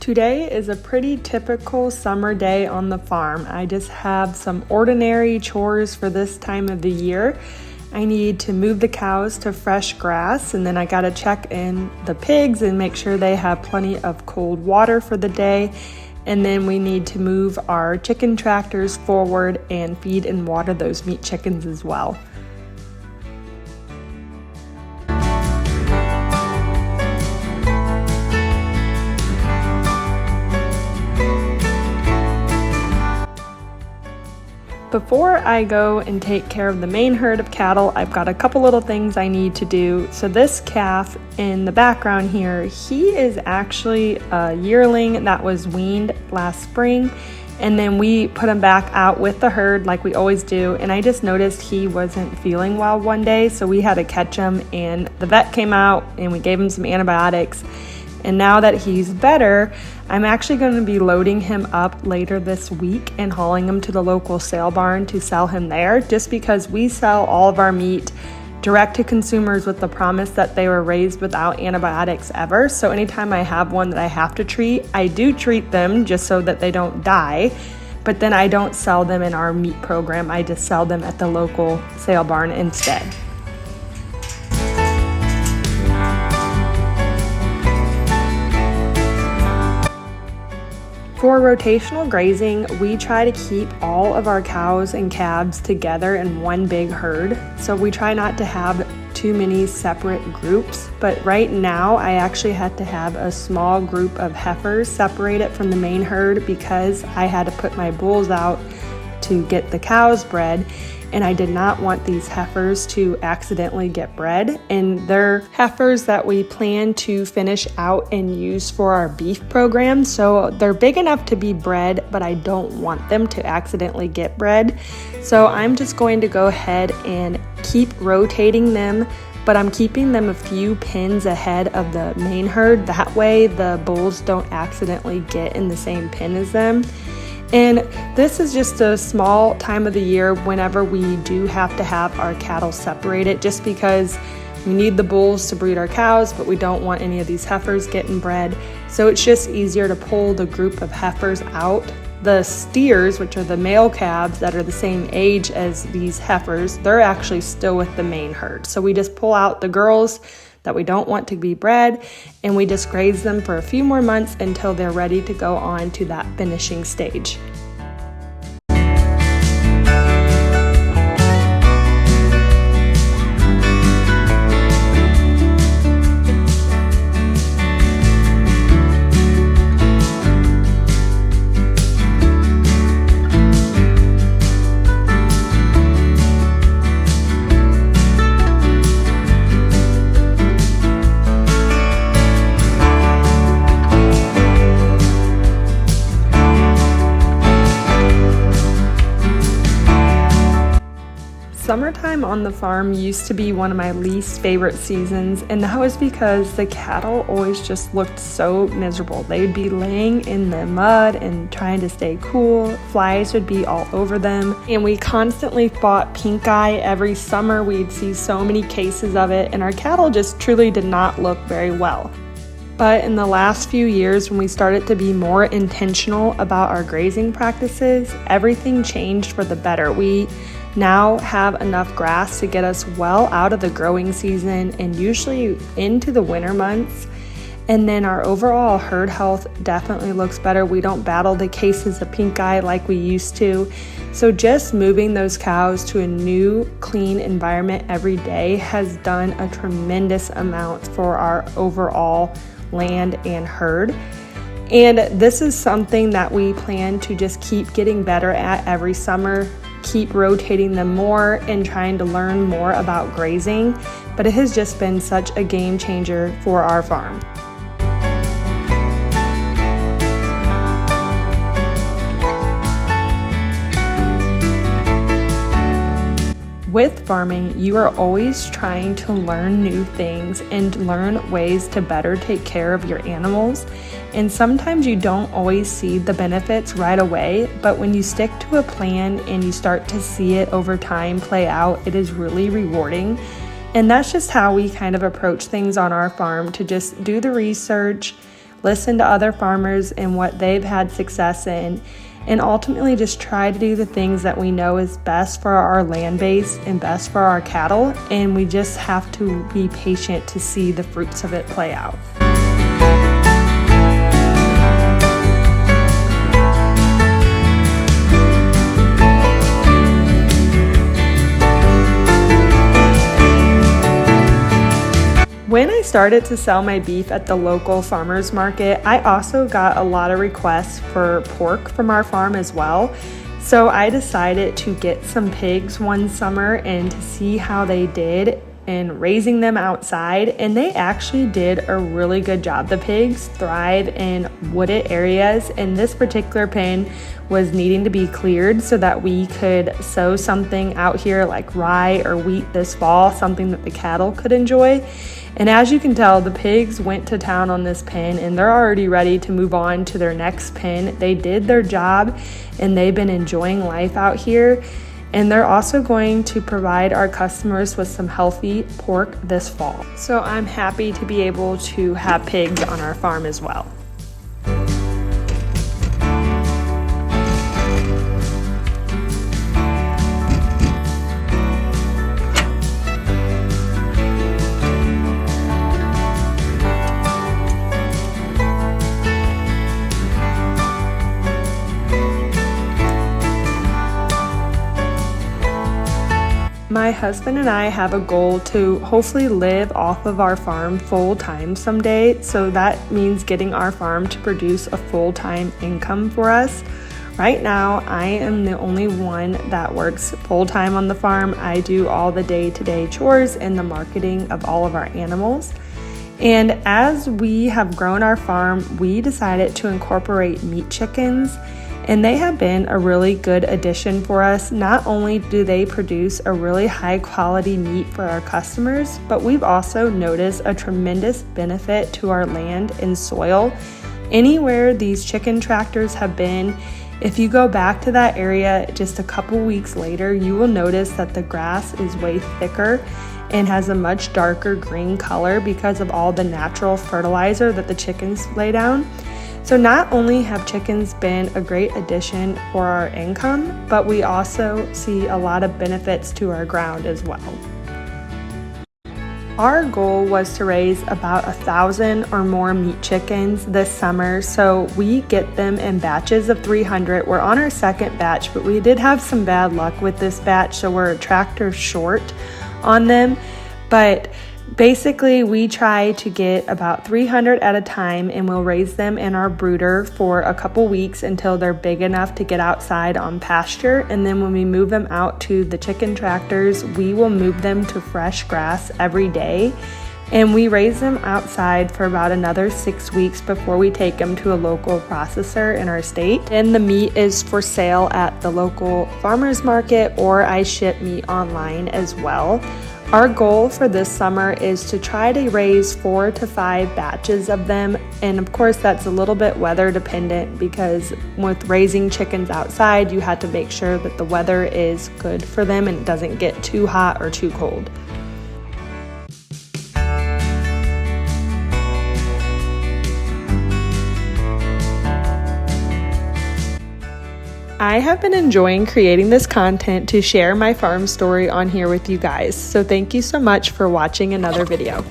Today is a pretty typical summer day on the farm. I just have some ordinary chores for this time of the year. I need to move the cows to fresh grass, and then I gotta check in the pigs and make sure they have plenty of cold water for the day. And then we need to move our chicken tractors forward and feed and water those meat chickens as well. Before I go and take care of the main herd of cattle, I've got a couple little things I need to do. So this calf in the background here, he is actually a yearling that was weaned last spring, and then we put him back out with the herd like we always do. And I just noticed he wasn't feeling well one day, so we had to catch him, and the vet came out and we gave him some antibiotics. And now that he's better, I'm actually going to be loading him up later this week and hauling him to the local sale barn to sell him there, just because we sell all of our meat direct to consumers with the promise that they were raised without antibiotics ever. So anytime I have one that I have to treat, I do treat them just so that they don't die. But then I don't sell them in our meat program. I just sell them at the local sale barn instead. For rotational grazing, we try to keep all of our cows and calves together in one big herd. So we try not to have too many separate groups, but right now I actually had to have a small group of heifers separated from the main herd because I had to put my bulls out to get the cows bred, and I did not want these heifers to accidentally get bred. And they're heifers that we plan to finish out and use for our beef program. So they're big enough to be bred, but I don't want them to accidentally get bred. So I'm just going to go ahead and keep rotating them, but I'm keeping them a few pins ahead of the main herd. That way the bulls don't accidentally get in the same pen as them. And this is just a small time of the year whenever we do have to have our cattle separated, just because we need the bulls to breed our cows, but we don't want any of these heifers getting bred. So it's just easier to pull the group of heifers out. The steers, which are the male calves that are the same age as these heifers, they're actually still with the main herd. So we just pull out the girls that we don't want to be bred, and we just graze them for a few more months until they're ready to go on to that finishing stage. Summertime on the farm used to be one of my least favorite seasons, and that was because the cattle always just looked so miserable. They'd be laying in the mud and trying to stay cool. Flies would be all over them, and we constantly fought pink eye every summer. We'd see so many cases of it, and our cattle just truly did not look very well. But in the last few years, when we started to be more intentional about our grazing practices, everything changed for the better. We now have enough grass to get us well out of the growing season and usually into the winter months. And then our overall herd health definitely looks better. We don't battle the cases of pink eye like we used to. So just moving those cows to a new, clean environment every day has done a tremendous amount for our overall land and herd. And this is something that we plan to just keep getting better at every summer. Keep rotating them more and trying to learn more about grazing, but it has just been such a game changer for our farm. With farming, you are always trying to learn new things and learn ways to better take care of your animals. And sometimes you don't always see the benefits right away, but when you stick to a plan and you start to see it over time play out, it is really rewarding. And that's just how we kind of approach things on our farm, to just do the research, listen to other farmers and what they've had success in, and ultimately just try to do the things that we know is best for our land base and best for our cattle, and we just have to be patient to see the fruits of it play out. When I started to sell my beef at the local farmers market, I also got a lot of requests for pork from our farm as well. So I decided to get some pigs one summer and to see how they did in raising them outside, and they actually did a really good job. The pigs thrive in wooded areas, and this particular pen was needing to be cleared so that we could sow something out here like rye or wheat this fall, something that the cattle could enjoy. And as you can tell, the pigs went to town on this pen and they're already ready to move on to their next pen. They did their job and they've been enjoying life out here. And they're also going to provide our customers with some healthy pork this fall. So I'm happy to be able to have pigs on our farm as well. My husband and I have a goal to hopefully live off of our farm full-time someday, so that means getting our farm to produce a full-time income for us. Right now, I am the only one that works full-time on the farm. I do all the day-to-day chores and the marketing of all of our animals. And as we have grown our farm, we decided to incorporate meat chickens. And they have been a really good addition for us. Not only do they produce a really high quality meat for our customers, but we've also noticed a tremendous benefit to our land and soil. Anywhere these chicken tractors have been, if you go back to that area just a couple weeks later, you will notice that the grass is way thicker and has a much darker green color because of all the natural fertilizer that the chickens lay down. So not only have chickens been a great addition for our income, but we also see a lot of benefits to our ground as well. Our goal was to raise about 1,000 or more meat chickens this summer, so we get them in batches of 300. We're on our second batch, but we did have some bad luck with this batch, so we're a tractor short on them. But basically, we try to get about 300 at a time, and we'll raise them in our brooder for a couple weeks until they're big enough to get outside on pasture. And then when we move them out to the chicken tractors, we will move them to fresh grass every day. And we raise them outside for about another 6 weeks before we take them to a local processor in our state. And the meat is for sale at the local farmers market, or I ship meat online as well. Our goal for this summer is to try to raise 4 to 5 batches of them, and of course that's a little bit weather dependent because with raising chickens outside you have to make sure that the weather is good for them and it doesn't get too hot or too cold. I have been enjoying creating this content to share my farm story on here with you guys, so thank you so much for watching another video.